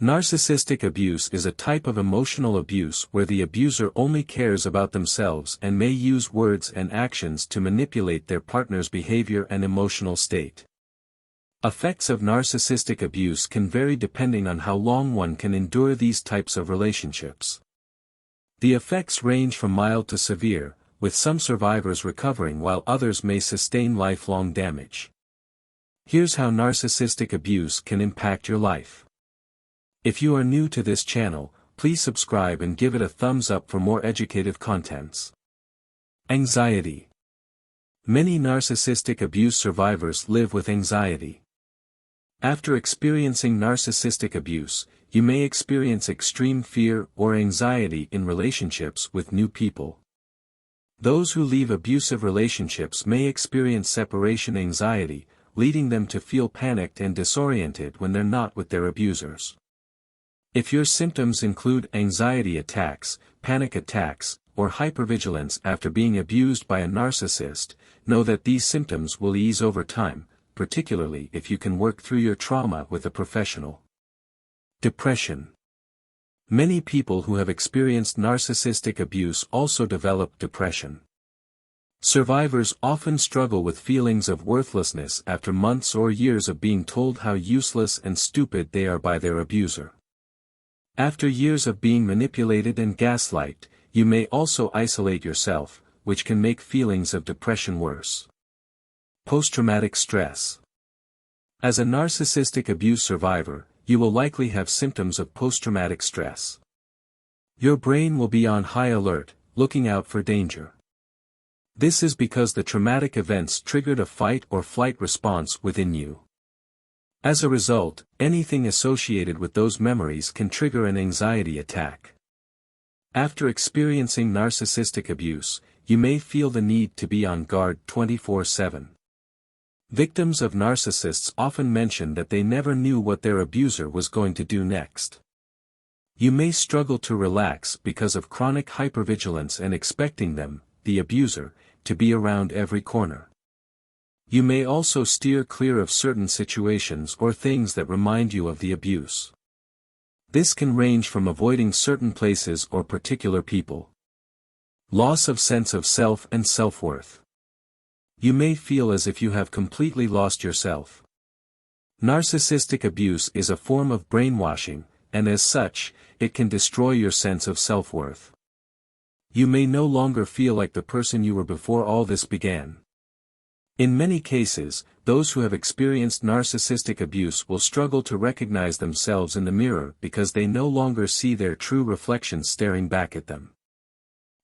Narcissistic abuse is a type of emotional abuse where the abuser only cares about themselves and may use words and actions to manipulate their partner's behavior and emotional state. Effects of narcissistic abuse can vary depending on how long one can endure these types of relationships. The effects range from mild to severe, with some survivors recovering while others may sustain lifelong damage. Here's how narcissistic abuse can impact your life. If you are new to this channel, please subscribe and give it a thumbs up for more educative contents. Anxiety. Many narcissistic abuse survivors live with anxiety. After experiencing narcissistic abuse, you may experience extreme fear or anxiety in relationships with new people. Those who leave abusive relationships may experience separation anxiety, leading them to feel panicked and disoriented when they're not with their abusers. If your symptoms include anxiety attacks, panic attacks, or hypervigilance after being abused by a narcissist, know that these symptoms will ease over time, particularly if you can work through your trauma with a professional. Depression. Many people who have experienced narcissistic abuse also develop depression. Survivors often struggle with feelings of worthlessness after months or years of being told how useless and stupid they are by their abuser. After years of being manipulated and gaslighted, you may also isolate yourself, which can make feelings of depression worse. Post-traumatic stress. As a narcissistic abuse survivor, you will likely have symptoms of post-traumatic stress. Your brain will be on high alert, looking out for danger. This is because the traumatic events triggered a fight or flight response within you. As a result, anything associated with those memories can trigger an anxiety attack. After experiencing narcissistic abuse, you may feel the need to be on guard 24/7. Victims of narcissists often mention that they never knew what their abuser was going to do next. You may struggle to relax because of chronic hypervigilance and expecting them, the abuser, to be around every corner. You may also steer clear of certain situations or things that remind you of the abuse. This can range from avoiding certain places or particular people. Loss of sense of self and self-worth. You may feel as if you have completely lost yourself. Narcissistic abuse is a form of brainwashing, and as such, it can destroy your sense of self-worth. You may no longer feel like the person you were before all this began. In many cases, those who have experienced narcissistic abuse will struggle to recognize themselves in the mirror because they no longer see their true reflection staring back at them.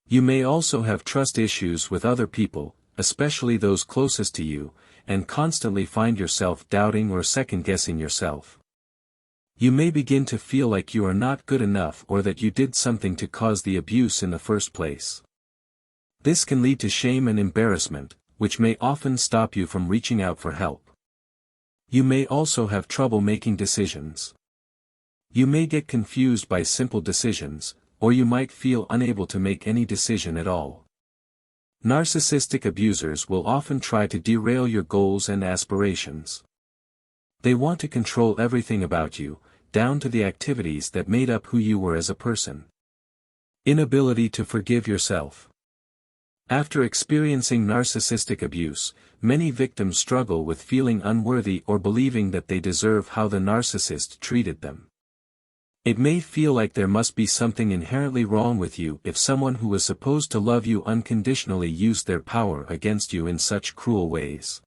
You may also have trust issues with other people, especially those closest to you, and constantly find yourself doubting or second-guessing yourself. You may begin to feel like you are not good enough or that you did something to cause the abuse in the first place. This can lead to shame and embarrassment, which may often stop you from reaching out for help. You may also have trouble making decisions. You may get confused by simple decisions, or you might feel unable to make any decision at all. Narcissistic abusers will often try to derail your goals and aspirations. They want to control everything about you, down to the activities that made up who you were as a person. Inability to forgive yourself. After experiencing narcissistic abuse, many victims struggle with feeling unworthy or believing that they deserve how the narcissist treated them. It may feel like there must be something inherently wrong with you if someone who was supposed to love you unconditionally used their power against you in such cruel ways.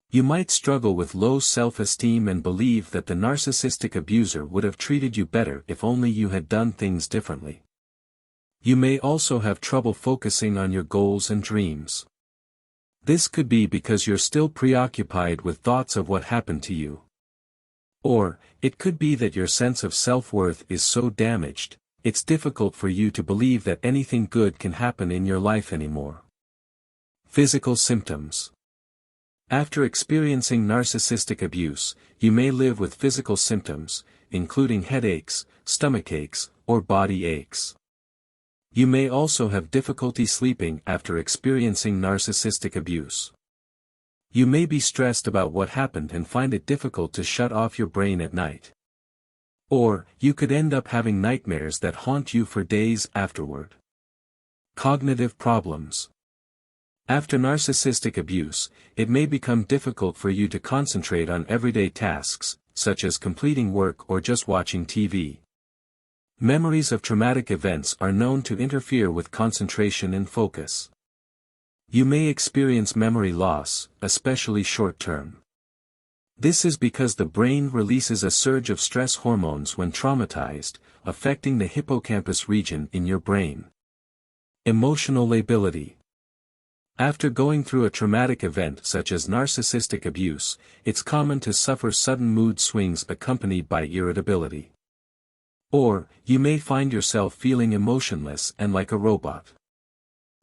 You might struggle with low self-esteem and believe that the narcissistic abuser would have treated you better if only you had done things differently. You may also have trouble focusing on your goals and dreams. This could be because you're still preoccupied with thoughts of what happened to you. Or, it could be that your sense of self-worth is so damaged, it's difficult for you to believe that anything good can happen in your life anymore. Physical symptoms. After experiencing narcissistic abuse, you may live with physical symptoms, including headaches, stomach aches, or body aches. You may also have difficulty sleeping after experiencing narcissistic abuse. You may be stressed about what happened and find it difficult to shut off your brain at night. Or, you could end up having nightmares that haunt you for days afterward. Cognitive problems. After narcissistic abuse, it may become difficult for you to concentrate on everyday tasks, such as completing work or just watching TV. Memories of traumatic events are known to interfere with concentration and focus. You may experience memory loss, especially short-term. This is because the brain releases a surge of stress hormones when traumatized, affecting the hippocampus region in your brain. Emotional lability. After going through a traumatic event such as narcissistic abuse, it's common to suffer sudden mood swings accompanied by irritability. Or, you may find yourself feeling emotionless and like a robot.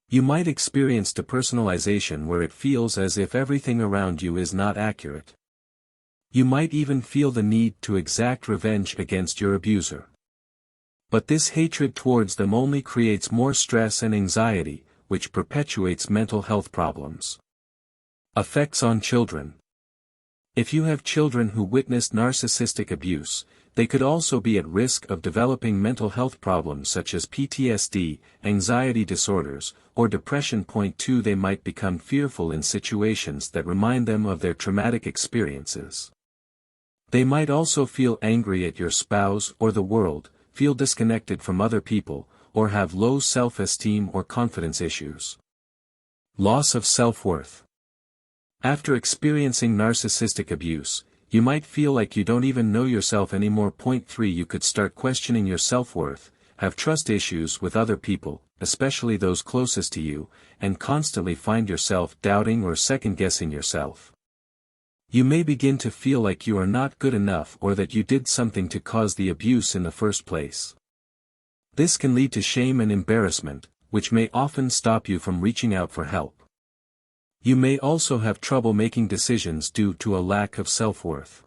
You might experience depersonalization where it feels as if everything around you is not accurate. You might even feel the need to exact revenge against your abuser. But this hatred towards them only creates more stress and anxiety, which perpetuates mental health problems. Effects on children. If you have children who witnessed narcissistic abuse, they could also be at risk of developing mental health problems such as PTSD, anxiety disorders, or depression. 2 They might become fearful in situations that remind them of their traumatic experiences. They might also feel angry at your spouse or the world, feel disconnected from other people, or have low self-esteem or confidence issues. Loss of self-worth. After experiencing narcissistic abuse, you might feel like you don't even know yourself anymore. 3 You could start questioning your self-worth, have trust issues with other people, especially those closest to you, and constantly find yourself doubting or second-guessing yourself. You may begin to feel like you are not good enough or that you did something to cause the abuse in the first place. This can lead to shame and embarrassment, which may often stop you from reaching out for help. You may also have trouble making decisions due to a lack of self-worth.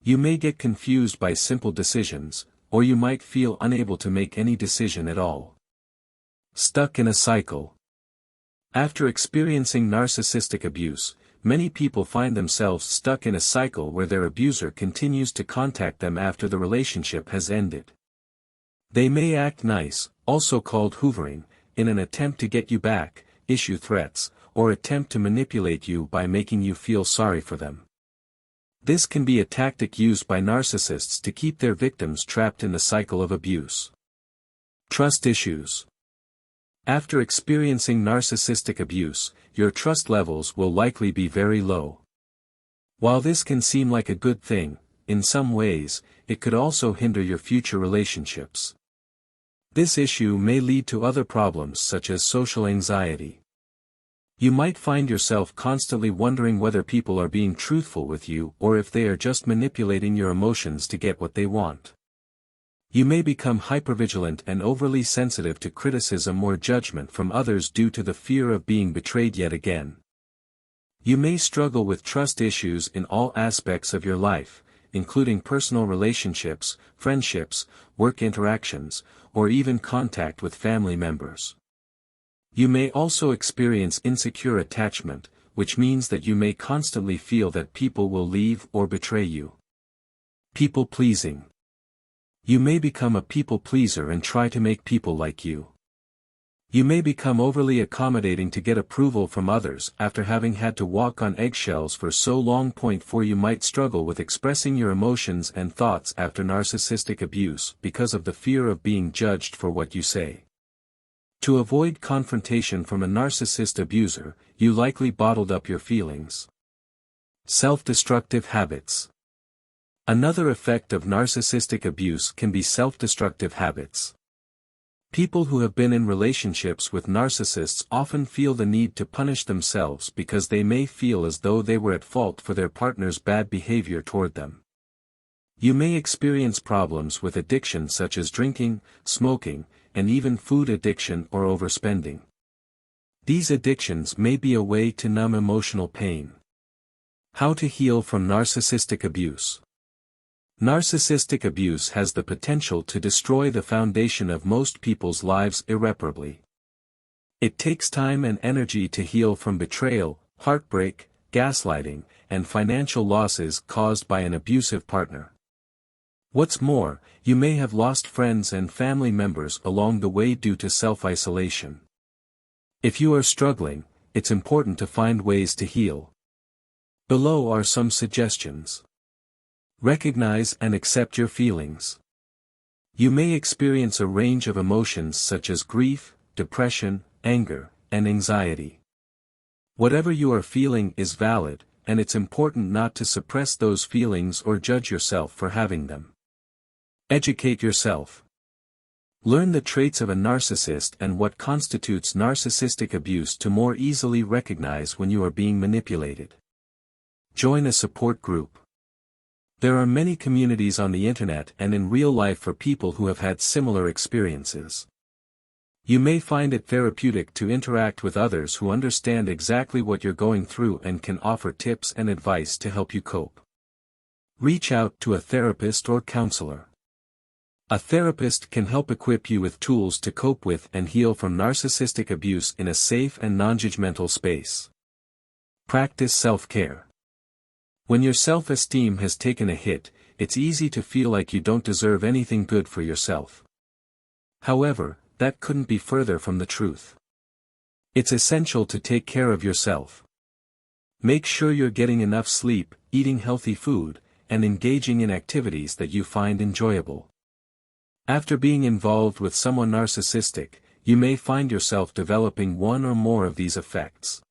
You may get confused by simple decisions, or you might feel unable to make any decision at all. Stuck in a cycle. After experiencing narcissistic abuse, many people find themselves stuck in a cycle where their abuser continues to contact them after the relationship has ended. They may act nice, also called hoovering, in an attempt to get you back, issue threats, or attempt to manipulate you by making you feel sorry for them. This can be a tactic used by narcissists to keep their victims trapped in the cycle of abuse. Trust issues. After experiencing narcissistic abuse, your trust levels will likely be very low. While this can seem like a good thing, in some ways, it could also hinder your future relationships. This issue may lead to other problems such as social anxiety. You might find yourself constantly wondering whether people are being truthful with you or if they are just manipulating your emotions to get what they want. You may become hypervigilant and overly sensitive to criticism or judgment from others due to the fear of being betrayed yet again. You may struggle with trust issues in all aspects of your life, including personal relationships, friendships, work interactions, or even contact with family members. You may also experience insecure attachment, which means that you may constantly feel that people will leave or betray you. People-pleasing. You may become a people-pleaser and try to make people like you. You may become overly accommodating to get approval from others after having had to walk on eggshells for so long. 4 You might struggle with expressing your emotions and thoughts after narcissistic abuse because of the fear of being judged for what you say. To avoid confrontation from a narcissist abuser, you likely bottled up your feelings. Self-destructive habits. Another effect of narcissistic abuse can be self-destructive habits. People who have been in relationships with narcissists often feel the need to punish themselves because they may feel as though they were at fault for their partner's bad behavior toward them. You may experience problems with addiction such as drinking, smoking, and even food addiction or overspending. These addictions may be a way to numb emotional pain. How to heal from narcissistic abuse. Narcissistic abuse has the potential to destroy the foundation of most people's lives irreparably. It takes time and energy to heal from betrayal, heartbreak, gaslighting, and financial losses caused by an abusive partner. What's more, you may have lost friends and family members along the way due to self-isolation. If you are struggling, it's important to find ways to heal. Below are some suggestions. Recognize and accept your feelings. You may experience a range of emotions such as grief, depression, anger, and anxiety. Whatever you are feeling is valid, and it's important not to suppress those feelings or judge yourself for having them. Educate yourself. Learn the traits of a narcissist and what constitutes narcissistic abuse to more easily recognize when you are being manipulated. Join a support group. There are many communities on the internet and in real life for people who have had similar experiences. You may find it therapeutic to interact with others who understand exactly what you're going through and can offer tips and advice to help you cope. Reach out to a therapist or counselor. A therapist can help equip you with tools to cope with and heal from narcissistic abuse in a safe and non-judgmental space. Practice self-care. When your self-esteem has taken a hit, it's easy to feel like you don't deserve anything good for yourself. However, that couldn't be further from the truth. It's essential to take care of yourself. Make sure you're getting enough sleep, eating healthy food, and engaging in activities that you find enjoyable. After being involved with someone narcissistic, you may find yourself developing one or more of these effects.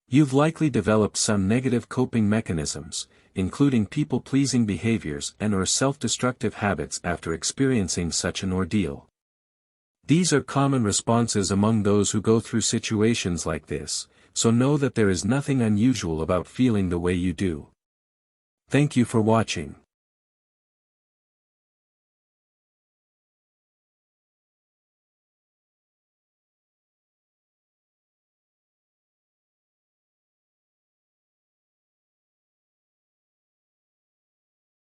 You've likely developed some negative coping mechanisms, including people-pleasing behaviors and/or self-destructive habits after experiencing such an ordeal. These are common responses among those who go through situations like this, so know that there is nothing unusual about feeling the way you do. Thank you for watching.